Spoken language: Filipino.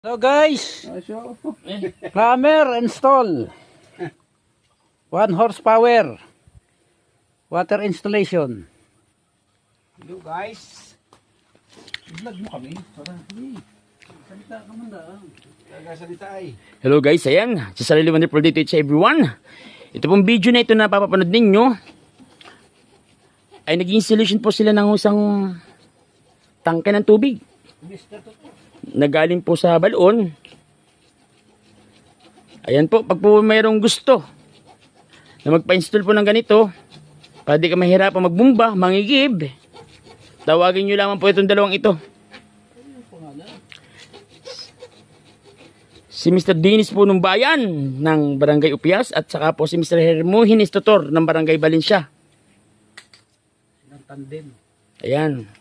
Hello guys, plumber install 1 horsepower water installation. Hello guys. I-vlog mo kami. Salita ka man lang. Kagasalita ay. Hello guys, ayan. Sa Sarili Wonderful Day to everyone. Ito pong video na ito na papapanood ninyo ay naging solution po sila ng isang tangke ng tubig. Nagaling po sa balon. Ayan po, pag po mayroong gusto na magpa-install po ng ganito, para di ka mahirapan magbumba, mangigib, tawagin nyo lamang po itong dalawang ito. Si Mr. Dennis po ng bayan ng Barangay Upias at saka po si Mr. Hermogenes Tutor ng Barangay Valencia. Ng tandem. Ayan.